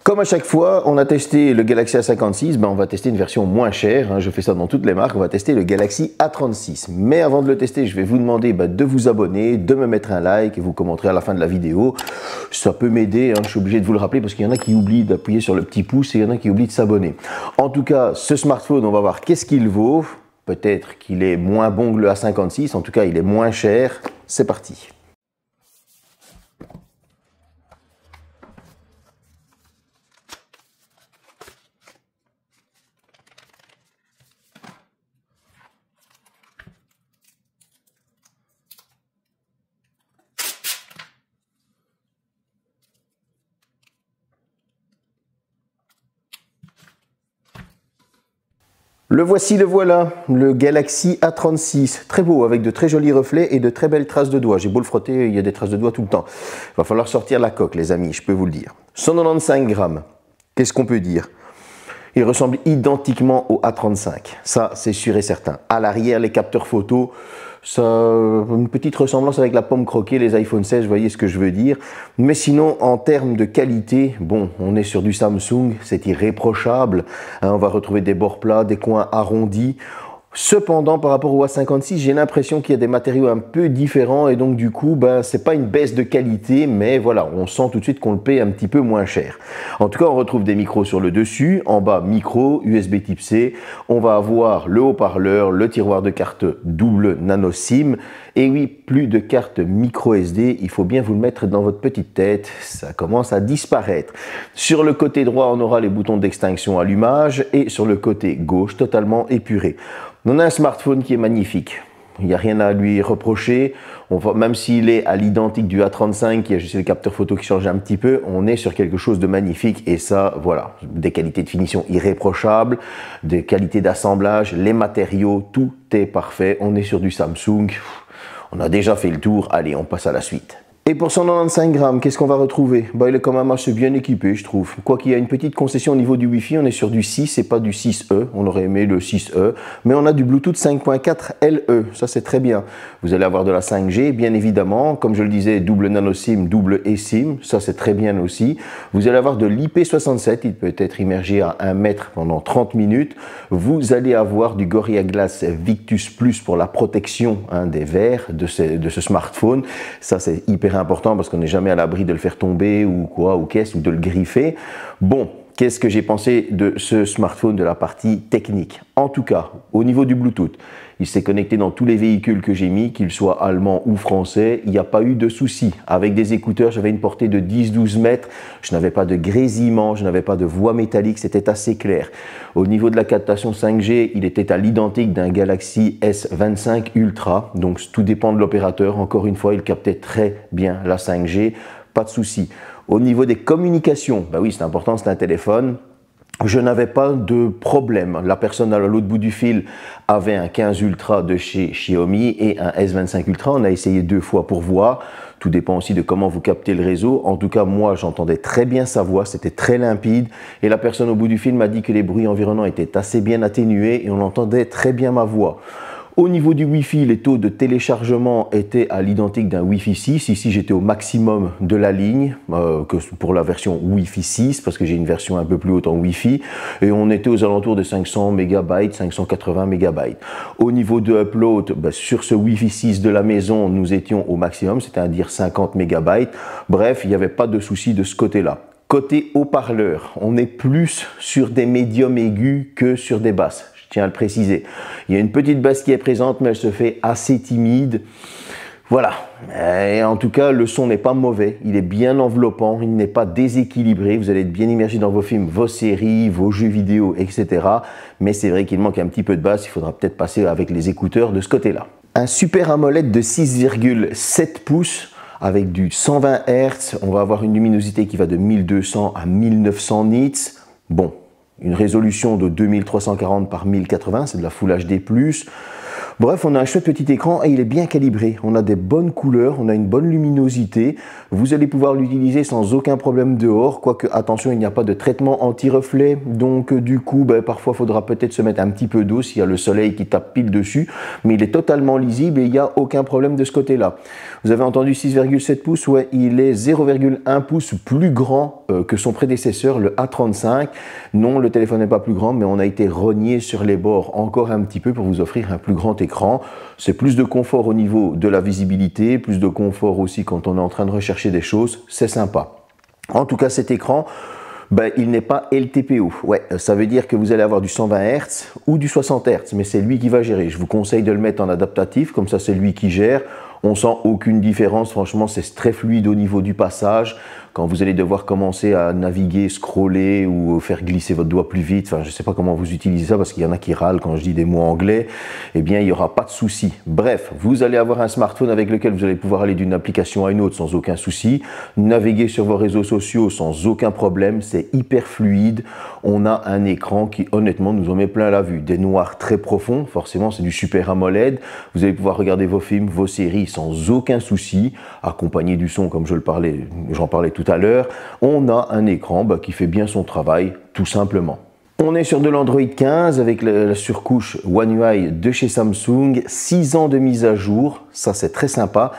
Comme à chaque fois, on a testé le Galaxy A56, on va tester une version moins chère. Je fais ça dans toutes les marques. On va tester le Galaxy A36. Mais avant de le tester, je vais vous demander de vous abonner, de me mettre un like et vous commenterez à la fin de la vidéo. Ça peut m'aider. Je suis obligé de vous le rappeler parce qu'il y en a qui oublient d'appuyer sur le petit pouce et il y en a qui oublient de s'abonner. En tout cas, ce smartphone, on va voir qu'est-ce qu'il vaut. Peut-être qu'il est moins bon que le A56. En tout cas, il est moins cher. C'est parti. Le voici, le voilà, le Galaxy A36, très beau, avec de très jolis reflets et de très belles traces de doigts. J'ai beau le frotter, il y a des traces de doigts tout le temps. Il va falloir sortir la coque, les amis, je peux vous le dire. 195 grammes, qu'est-ce qu'on peut dire? Il ressemble identiquement au A35, ça c'est sûr et certain. À l'arrière, les capteurs photo, ça a une petite ressemblance avec la pomme croquée, les iPhone 16, vous voyez ce que je veux dire. Mais sinon, en termes de qualité, bon, on est sur du Samsung, c'est irréprochable. On va retrouver des bords plats, des coins arrondis. Cependant, par rapport au A56, j'ai l'impression qu'il y a des matériaux un peu différents et donc du coup, c'est pas une baisse de qualité, mais voilà, on sent tout de suite qu'on le paye un petit peu moins cher. En tout cas, on retrouve des micros sur le dessus, en bas micro, USB type C, on va avoir le haut-parleur, le tiroir de carte double nano SIM, et oui, plus de carte micro SD, il faut bien vous le mettre dans votre petite tête, ça commence à disparaître. Sur le côté droit, on aura les boutons d'extinction allumage et sur le côté gauche, totalement épuré. On a un smartphone qui est magnifique, il n'y a rien à lui reprocher, même s'il est à l'identique du A35, qui a juste le capteur photo qui change un petit peu, on est sur quelque chose de magnifique et ça, voilà, des qualités de finition irréprochables, des qualités d'assemblage, les matériaux, tout est parfait, on est sur du Samsung, on a déjà fait le tour, allez, on passe à la suite. Et pour 195 grammes, qu'est-ce qu'on va retrouver? Il est quand même assez bien équipé, je trouve. Quoi qu'il y a une petite concession au niveau du Wi-Fi, on est sur du 6 et pas du 6E. On aurait aimé le 6E. Mais on a du Bluetooth 5.4 LE. Ça, c'est très bien. Vous allez avoir de la 5G, bien évidemment. Comme je le disais, double nano SIM, double eSIM. Ça, c'est très bien aussi. Vous allez avoir de l'IP67. Il peut être immergé à 1 mètre pendant 30 minutes. Vous allez avoir du Gorilla Glass Victus Plus pour la protection des verres de ce smartphone. Ça, c'est hyper important parce qu'on n'est jamais à l'abri de le faire tomber ou quoi, ou qu'est-ce, ou de le griffer. Bon, qu'est-ce que j'ai pensé de ce smartphone de la partie technique? En tout cas, au niveau du Bluetooth, il s'est connecté dans tous les véhicules que j'ai mis, qu'ils soient allemands ou français. Il n'y a pas eu de souci. Avec des écouteurs, j'avais une portée de 10-12 mètres. Je n'avais pas de grésillement, je n'avais pas de voix métallique. C'était assez clair. Au niveau de la captation 5G, il était à l'identique d'un Galaxy S25 Ultra. Donc, tout dépend de l'opérateur. Encore une fois, il captait très bien la 5G. Pas de souci. Au niveau des communications, oui, c'est important, c'est un téléphone. Je n'avais pas de problème. La personne à l'autre bout du fil avait un 15 Ultra de chez Xiaomi et un S25 Ultra. On a essayé 2 fois pour voir. Tout dépend aussi de comment vous captez le réseau. En tout cas, moi, j'entendais très bien sa voix. C'était très limpide. Et la personne au bout du fil m'a dit que les bruits environnants étaient assez bien atténués et on entendait très bien ma voix. Au niveau du Wi-Fi, les taux de téléchargement étaient à l'identique d'un Wi-Fi 6. Ici, j'étais au maximum de la ligne que pour la version Wi-Fi 6 parce que j'ai une version un peu plus haute en Wi-Fi. Et on était aux alentours de 500 MB, 580 MB. Au niveau de upload, sur ce Wi-Fi 6 de la maison, nous étions au maximum, c'est-à-dire 50 MB. Bref, il n'y avait pas de souci de ce côté-là. Côté haut-parleur, on est plus sur des médiums aigus que sur des basses. Je tiens à le préciser. Il y a une petite basse qui est présente, mais elle se fait assez timide. Voilà. Et en tout cas, le son n'est pas mauvais. Il est bien enveloppant. Il n'est pas déséquilibré. Vous allez être bien immergé dans vos films, vos séries, vos jeux vidéo, etc. Mais c'est vrai qu'il manque un petit peu de basse. Il faudra peut-être passer avec les écouteurs de ce côté-là. Un Super AMOLED de 6,7 pouces. Avec du 120 Hz. On va avoir une luminosité qui va de 1200 à 1900 nits. Bon. Une résolution de 2340 par 1080, c'est de la Full HD+. Bref, on a un chouette petit écran et il est bien calibré. On a des bonnes couleurs, on a une bonne luminosité. Vous allez pouvoir l'utiliser sans aucun problème dehors, quoique attention, il n'y a pas de traitement anti-reflet. Donc du coup, parfois il faudra peut-être se mettre un petit peu d'eau s'il y a le soleil qui tape pile dessus. Mais il est totalement lisible et il n'y a aucun problème de ce côté-là. Vous avez entendu 6,7 pouces, ouais, il est 0,1 pouce plus grand que son prédécesseur, le A35. Non, le téléphone n'est pas plus grand, mais on a été rogné sur les bords encore un petit peu pour vous offrir un plus grand écran. C'est plus de confort au niveau de la visibilité, plus de confort aussi quand on est en train de rechercher des choses, c'est sympa. En tout cas, cet écran, il n'est pas LTPO. Ouais, ça veut dire que vous allez avoir du 120 Hz ou du 60 Hz, mais c'est lui qui va gérer. Je vous conseille de le mettre en adaptatif, comme ça c'est lui qui gère. On sent aucune différence, franchement c'est très fluide au niveau du passage. Quand vous allez devoir commencer à naviguer, scroller ou faire glisser votre doigt plus vite, enfin je ne sais pas comment vous utilisez ça parce qu'il y en a qui râlent quand je dis des mots anglais, eh bien il n'y aura pas de souci. Bref, vous allez avoir un smartphone avec lequel vous allez pouvoir aller d'une application à une autre sans aucun souci, naviguer sur vos réseaux sociaux sans aucun problème, c'est hyper fluide. On a un écran qui honnêtement nous en met plein la vue, des noirs très profonds, forcément c'est du Super AMOLED, vous allez pouvoir regarder vos films, vos séries sans aucun souci, accompagné du son comme j'en parlais tout à l'heure. On a un écran qui fait bien son travail tout simplement. On est sur de l'Android 15 avec la surcouche One UI de chez Samsung, 6 ans de mise à jour, ça c'est très sympa.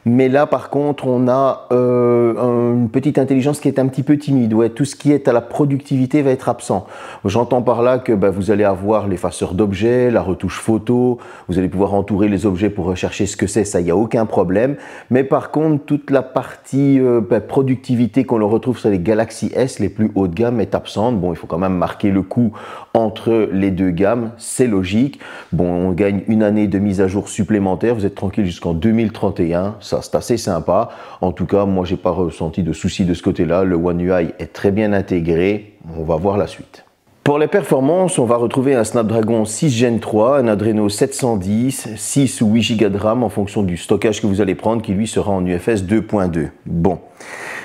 Mais là par contre on a une petite intelligence qui est un petit peu timide. Ouais, tout ce qui est à la productivité va être absent. J'entends par là que vous allez avoir l'effaceur d'objets, la retouche photo, vous allez pouvoir entourer les objets pour rechercher ce que c'est, ça il n'y a aucun problème. Mais par contre toute la partie productivité qu'on retrouve sur les Galaxy S les plus haut de gamme est absente. Bon, il faut quand même marquer le coup entre les deux gammes, c'est logique. Bon, on gagne une année de mise à jour supplémentaire, vous êtes tranquille jusqu'en 2031. Ça, c'est assez sympa. En tout cas, moi, j'ai pas ressenti de soucis de ce côté-là. Le One UI est très bien intégré. On va voir la suite. Pour les performances, on va retrouver un Snapdragon 6 Gen 3, un Adreno 710, 6 ou 8 Go de RAM en fonction du stockage que vous allez prendre, qui lui sera en UFS 2.2. Bon,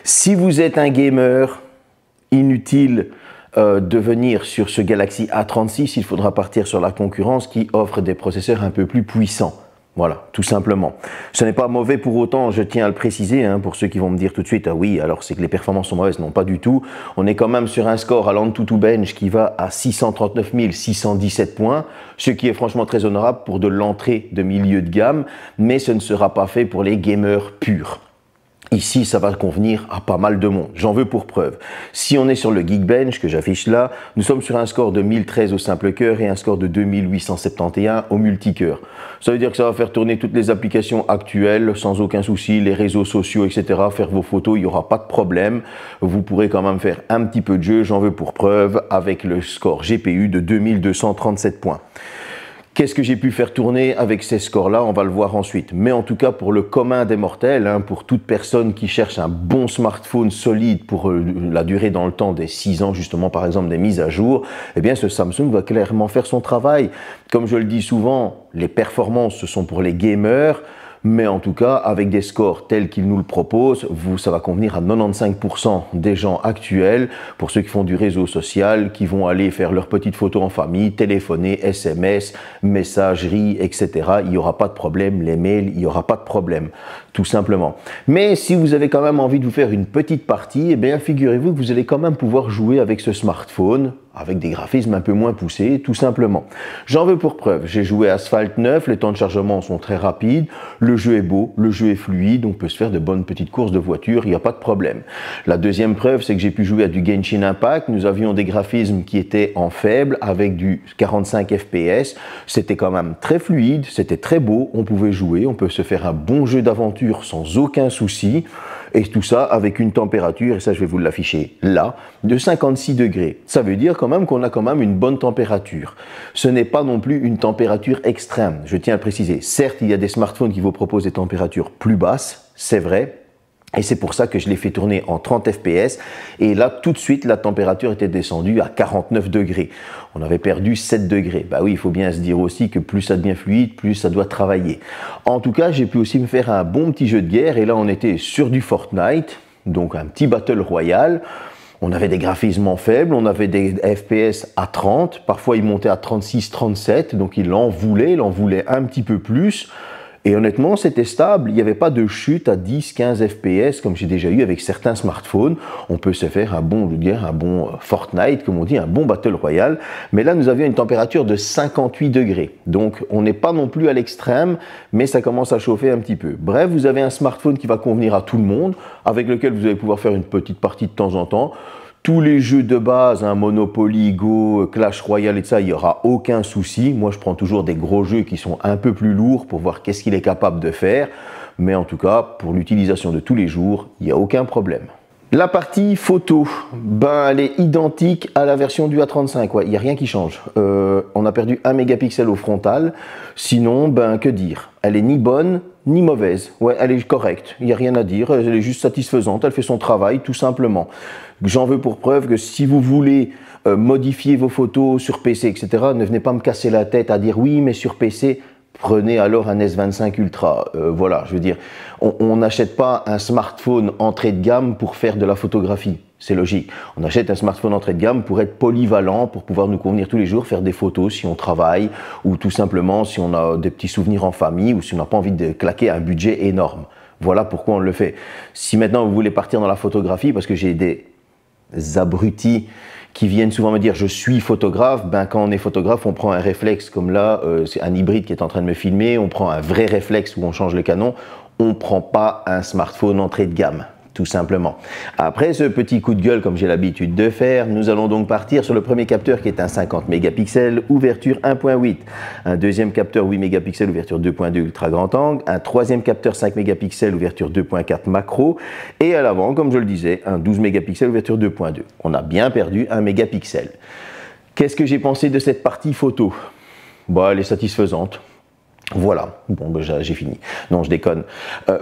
si vous êtes un gamer, inutile de venir sur ce Galaxy A36, il faudra partir sur la concurrence qui offre des processeurs un peu plus puissants. Voilà, tout simplement. Ce n'est pas mauvais pour autant, je tiens à le préciser, pour ceux qui vont me dire tout de suite, ah oui, alors c'est que les performances sont mauvaises. Non, pas du tout. On est quand même sur un score à l'Antutu Bench qui va à 639 617 points, ce qui est franchement très honorable pour de l'entrée de milieu de gamme, mais ce ne sera pas fait pour les gamers purs. Ici, ça va convenir à pas mal de monde. J'en veux pour preuve. Si on est sur le Geekbench que j'affiche là, nous sommes sur un score de 1013 au simple cœur et un score de 2871 au multicœur. Ça veut dire que ça va faire tourner toutes les applications actuelles sans aucun souci, les réseaux sociaux, etc. Faire vos photos, il n'y aura pas de problème. Vous pourrez quand même faire un petit peu de jeu, j'en veux pour preuve, avec le score GPU de 2237 points. Qu'est-ce que j'ai pu faire tourner avec ces scores-là? On va le voir ensuite. Mais en tout cas, pour le commun des mortels, pour toute personne qui cherche un bon smartphone solide pour la durée dans le temps des 6 ans, justement, par exemple, des mises à jour, eh bien, ce Samsung va clairement faire son travail. Comme je le dis souvent, les performances, ce sont pour les gamers. Mais en tout cas, avec des scores tels qu'ils nous le proposent, ça va convenir à 95% des gens actuels, pour ceux qui font du réseau social, qui vont aller faire leurs petites photos en famille, téléphoner, SMS, messagerie, etc. Il n'y aura pas de problème, les mails, il n'y aura pas de problème, tout simplement. Mais si vous avez quand même envie de vous faire une petite partie, eh bien, figurez-vous que vous allez quand même pouvoir jouer avec ce smartphone, avec des graphismes un peu moins poussés, tout simplement. J'en veux pour preuve, j'ai joué à Asphalt 9, les temps de chargement sont très rapides, le jeu est beau, le jeu est fluide, on peut se faire de bonnes petites courses de voiture, il n'y a pas de problème. La deuxième preuve, c'est que j'ai pu jouer à du Genshin Impact, nous avions des graphismes qui étaient en faible, avec du 45 FPS, c'était quand même très fluide, c'était très beau, on pouvait jouer, on peut se faire un bon jeu d'aventure sans aucun souci, et tout ça avec une température, et ça je vais vous l'afficher là, de 56 degrés. Ça veut dire quand même qu'on a quand même une bonne température. Ce n'est pas non plus une température extrême, je tiens à le préciser. Certes, il y a des smartphones qui vous proposent des températures plus basses, c'est vrai, et c'est pour ça que je l'ai fait tourner en 30 fps, et là tout de suite la température était descendue à 49 degrés. On avait perdu 7 degrés. Bah oui, il faut bien se dire aussi que plus ça devient fluide, plus ça doit travailler. En tout cas, j'ai pu aussi me faire un bon petit jeu de guerre, et là on était sur du Fortnite, donc un petit battle royal. On avait des graphismes faibles, on avait des FPS à 30, parfois ils montaient à 36, 37, donc il en voulait un petit peu plus. Et honnêtement, c'était stable, il n'y avait pas de chute à 10, 15 FPS comme j'ai déjà eu avec certains smartphones. On peut se faire un bon Fortnite, comme on dit, un bon Battle Royale. Mais là, nous avions une température de 58 degrés. Donc, on n'est pas non plus à l'extrême, mais ça commence à chauffer un petit peu. Bref, vous avez un smartphone qui va convenir à tout le monde, avec lequel vous allez pouvoir faire une petite partie de temps en temps. Tous les jeux de base, Monopoly, Go, Clash Royale et ça, il n'y aura aucun souci. Moi, je prends toujours des gros jeux qui sont un peu plus lourds pour voir qu'est-ce qu'il est capable de faire. Mais en tout cas, pour l'utilisation de tous les jours, il n'y a aucun problème. La partie photo, elle est identique à la version du A35. Il n'y a rien qui change. On a perdu 1 mégapixel au frontal. Sinon, que dire? Elle est ni bonne ni mauvaise. Ouais, elle est correcte. Il n'y a rien à dire. Elle est juste satisfaisante. Elle fait son travail, tout simplement. J'en veux pour preuve que si vous voulez modifier vos photos sur PC, etc., ne venez pas me casser la tête à dire oui, mais sur PC, prenez alors un S25 Ultra. Voilà, je veux dire, on n'achète pas un smartphone entrée de gamme pour faire de la photographie. C'est logique. On achète un smartphone entrée de gamme pour être polyvalent, pour pouvoir nous convenir tous les jours, faire des photos si on travaille ou tout simplement si on a des petits souvenirs en famille ou si on n'a pas envie de claquer un budget énorme. Voilà pourquoi on le fait. Si maintenant vous voulez partir dans la photographie, parce que j'ai des abrutis qui viennent souvent me dire je suis photographe, quand on est photographe on prend un réflexe comme là, c'est un hybride qui est en train de me filmer, on prend un vrai réflexe où on change le canon, on ne prend pas un smartphone entrée de gamme, tout simplement. Après ce petit coup de gueule comme j'ai l'habitude de faire, nous allons donc partir sur le premier capteur qui est un 50 mégapixels, ouverture 1.8, un deuxième capteur 8 mégapixels, ouverture 2.2 ultra grand angle, un troisième capteur 5 mégapixels, ouverture 2.4 macro, et à l'avant, comme je le disais, un 12 mégapixels, ouverture 2.2. On a bien perdu 1 mégapixel. Qu'est-ce que j'ai pensé de cette partie photo? Elle est satisfaisante. Voilà, j'ai fini. Non, je déconne.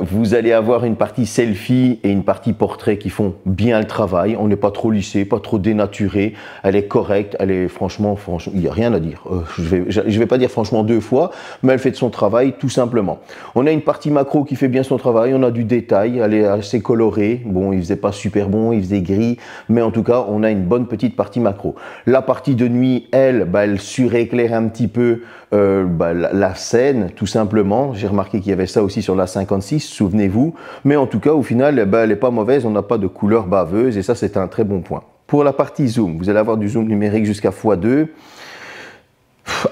Vous allez avoir une partie selfie et une partie portrait qui font bien le travail. On n'est pas trop lissé, pas trop dénaturé. Elle est correcte, elle est franchement, il n'y a rien à dire. Je vais pas dire franchement deux fois, mais elle fait de son travail tout simplement. On a une partie macro qui fait bien son travail, on a du détail, elle est assez colorée. Bon, il faisait pas super bon, il faisait gris, mais en tout cas, on a une bonne petite partie macro. La partie de nuit, elle suréclaire un petit peu la scène, tout simplement. J'ai remarqué qu'il y avait ça aussi sur la 56, souvenez-vous. Mais en tout cas, au final, elle n'est pas mauvaise, on n'a pas de couleur baveuse et ça, c'est un très bon point. Pour la partie zoom, vous allez avoir du zoom numérique jusqu'à x2.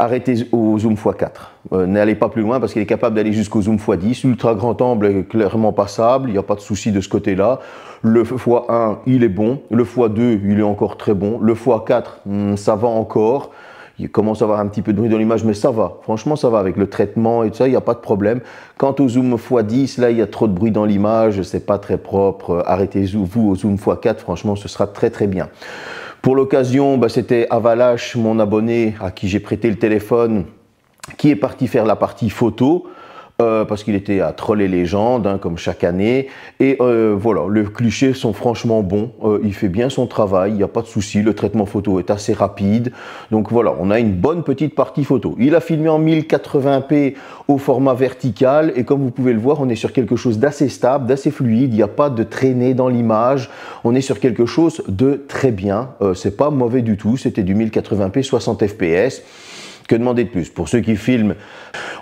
Arrêtez au zoom x4. N'allez pas plus loin parce qu'il est capable d'aller jusqu'au zoom x10. L'ultra grand angle est clairement passable, il n'y a pas de souci de ce côté-là. Le x1, il est bon. Le x2, il est encore très bon. Le x4, ça va encore. Il commence à avoir un petit peu de bruit dans l'image, mais ça va. Franchement, ça va avec le traitement et tout ça, il n'y a pas de problème. Quant au zoom x10, là, il y a trop de bruit dans l'image, c'est pas très propre. Arrêtez-vous au zoom x4, franchement, ce sera très très bien. Pour l'occasion, c'était Avalash, mon abonné, à qui j'ai prêté le téléphone, qui est parti faire la partie photo. Parce qu'il était à Troll et Légende, comme chaque année. Et voilà, les clichés sont franchement bons. Il fait bien son travail, il n'y a pas de souci. Le traitement photo est assez rapide. Donc voilà, on a une bonne petite partie photo. Il a filmé en 1080p au format vertical. Et comme vous pouvez le voir, on est sur quelque chose d'assez stable, d'assez fluide. Il n'y a pas de traînée dans l'image. On est sur quelque chose de très bien. C'est pas mauvais du tout. C'était du 1080p 60 fps. Que demander de plus? Pour ceux qui filment,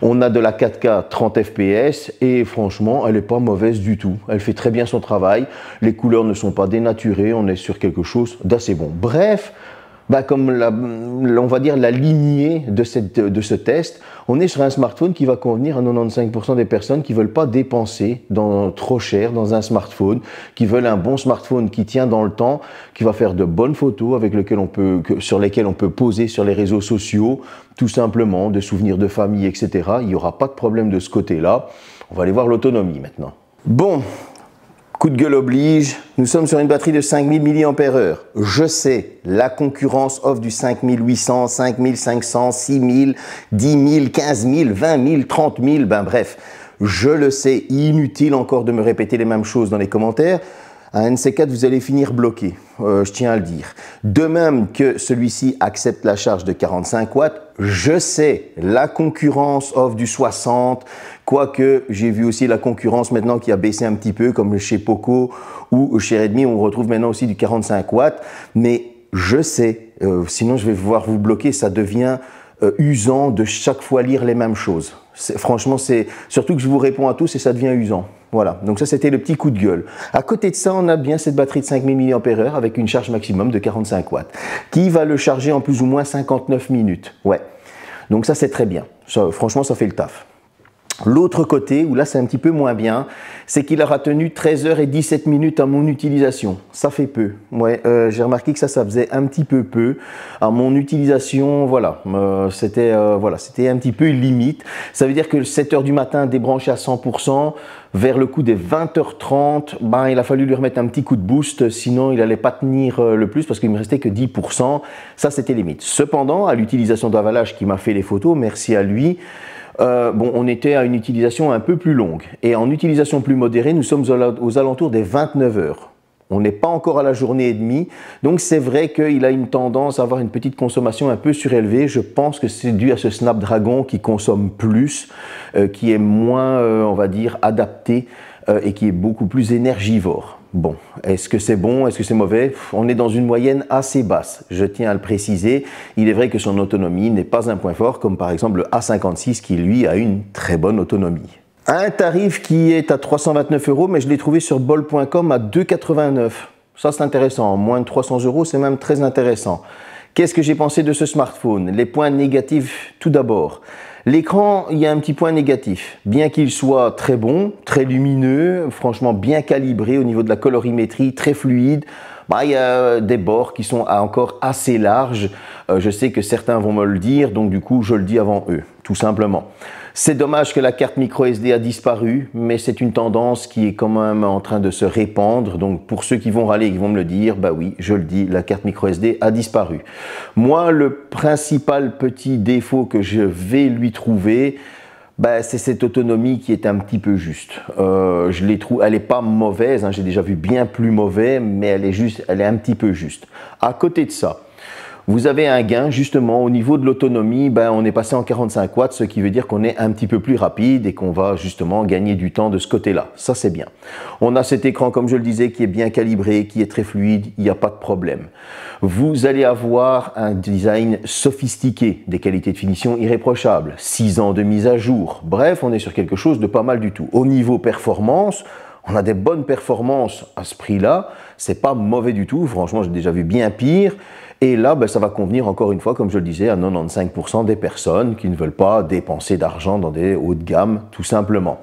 on a de la 4K 30 fps et franchement, elle n'est pas mauvaise du tout. Elle fait très bien son travail. Les couleurs ne sont pas dénaturées. On est sur quelque chose d'assez bon. Bref, comme on va dire la lignée de ce test, on est sur un smartphone qui va convenir à 95% des personnes qui ne veulent pas dépenser trop cher dans un smartphone, qui veulent un bon smartphone qui tient dans le temps, qui va faire de bonnes photos sur lesquelles on peut poser sur les réseaux sociaux, tout simplement, des souvenirs de famille, etc. Il n'y aura pas de problème de ce côté-là. On va aller voir l'autonomie maintenant. Bon. Coup de gueule oblige, nous sommes sur une batterie de 5000 mAh. Je sais, la concurrence offre du 5800, 5500, 6000, 10 000, 15 000, 20 000, 30 000, bref. Je le sais, inutile encore de me répéter les mêmes choses dans les commentaires. Un NC4, vous allez finir bloqué, je tiens à le dire. De même que celui-ci accepte la charge de 45 watts, Je sais, la concurrence offre du 60, quoique j'ai vu aussi la concurrence maintenant qui a baissé un petit peu, comme chez Poco ou chez Redmi, on retrouve maintenant aussi du 45 watts. Mais je sais, sinon je vais voir vous bloquer, ça devient usant de chaque fois lire les mêmes choses. Franchement, c'est surtout que je vous réponds à tous et ça devient usant. Voilà, donc ça c'était le petit coup de gueule. À côté de ça, on a bien cette batterie de 5000 mAh avec une charge maximum de 45 watts qui va le charger en plus ou moins 59 minutes. Ouais, donc ça c'est très bien. Ça, franchement, ça fait le taf. L'autre côté, où là c'est un petit peu moins bien, c'est qu'il aura tenu 13h17 minutes à mon utilisation. Ça fait peu. Ouais, j'ai remarqué que ça faisait un petit peu peu. À mon utilisation, voilà, c'était un petit peu limite. Ça veut dire que 7h du matin débranché à 100%, vers le coup des 20h30, ben, il a fallu lui remettre un petit coup de boost, sinon il n'allait pas tenir le plus parce qu'il me restait que 10%. Ça c'était limite. Cependant, à l'utilisation d'Avalage qui m'a fait les photos, merci à lui, on était à une utilisation un peu plus longue. Et en utilisation plus modérée, nous sommes aux alentours des 29 heures. On n'est pas encore à la journée et demie. Donc c'est vrai qu'il a une tendance à avoir une petite consommation un peu surélevée. Je pense que c'est dû à ce Snapdragon qui consomme plus, qui est moins, on va dire, adapté et qui est beaucoup plus énergivore. Bon, est-ce que c'est bon, est-ce que c'est mauvais? On est dans une moyenne assez basse, je tiens à le préciser. Il est vrai que son autonomie n'est pas un point fort, comme par exemple le A56 qui lui a une très bonne autonomie. Un tarif qui est à 329 €, mais je l'ai trouvé sur bol.com à 2,89 €. Ça c'est intéressant, moins de 300 €, c'est même très intéressant. Qu'est-ce que j'ai pensé de ce smartphone? Les points négatifs tout d'abord. L'écran, il y a un petit point négatif. Bien qu'il soit très bon, très lumineux, franchement bien calibré au niveau de la colorimétrie, très fluide, il y a des bords qui sont encore assez larges. Je sais que certains vont me le dire, donc du coup, je le dis avant eux, tout simplement. C'est dommage que la carte micro SD a disparu, mais c'est une tendance qui est quand même en train de se répandre. Donc pour ceux qui vont râler et qui vont me le dire, bah oui, je le dis, la carte micro SD a disparu. Moi, le principal petit défaut que je vais lui trouver, c'est cette autonomie qui est un petit peu juste. Je les trouve, elle n'est pas mauvaise, hein, j'ai déjà vu bien plus mauvais, mais elle est un petit peu juste. À côté de ça, vous avez un gain justement au niveau de l'autonomie, on est passé en 45 watts, ce qui veut dire qu'on est un petit peu plus rapide et qu'on va justement gagner du temps de ce côté-là. Ça c'est bien. On a cet écran, comme je le disais, qui est bien calibré, qui est très fluide, il n'y a pas de problème. Vous allez avoir un design sophistiqué, des qualités de finition irréprochables, 6 ans de mise à jour. Bref, on est sur quelque chose de pas mal du tout. Au niveau performance, on a des bonnes performances à ce prix-là, c'est pas mauvais du tout, franchement j'ai déjà vu bien pire. Et là, ça va convenir encore une fois, comme je le disais, à 95% des personnes qui ne veulent pas dépenser d'argent dans des hauts de gamme, tout simplement.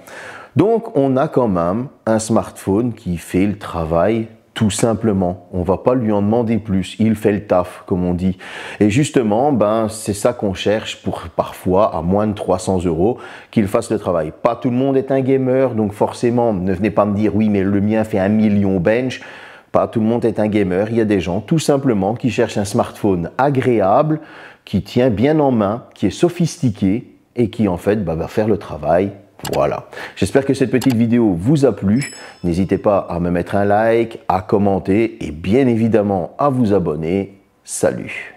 Donc, on a quand même un smartphone qui fait le travail tout simplement. On ne va pas lui en demander plus. Il fait le taf, comme on dit. Et justement, c'est ça qu'on cherche pour parfois, à moins de 300 €, qu'il fasse le travail. Pas tout le monde est un gamer, donc forcément, ne venez pas me dire, oui, mais le mien fait 1 million bench. Pas tout le monde est un gamer, il y a des gens tout simplement qui cherchent un smartphone agréable, qui tient bien en main, qui est sophistiqué et qui en fait va faire le travail. Voilà. J'espère que cette petite vidéo vous a plu. N'hésitez pas à me mettre un like, à commenter et bien évidemment à vous abonner. Salut!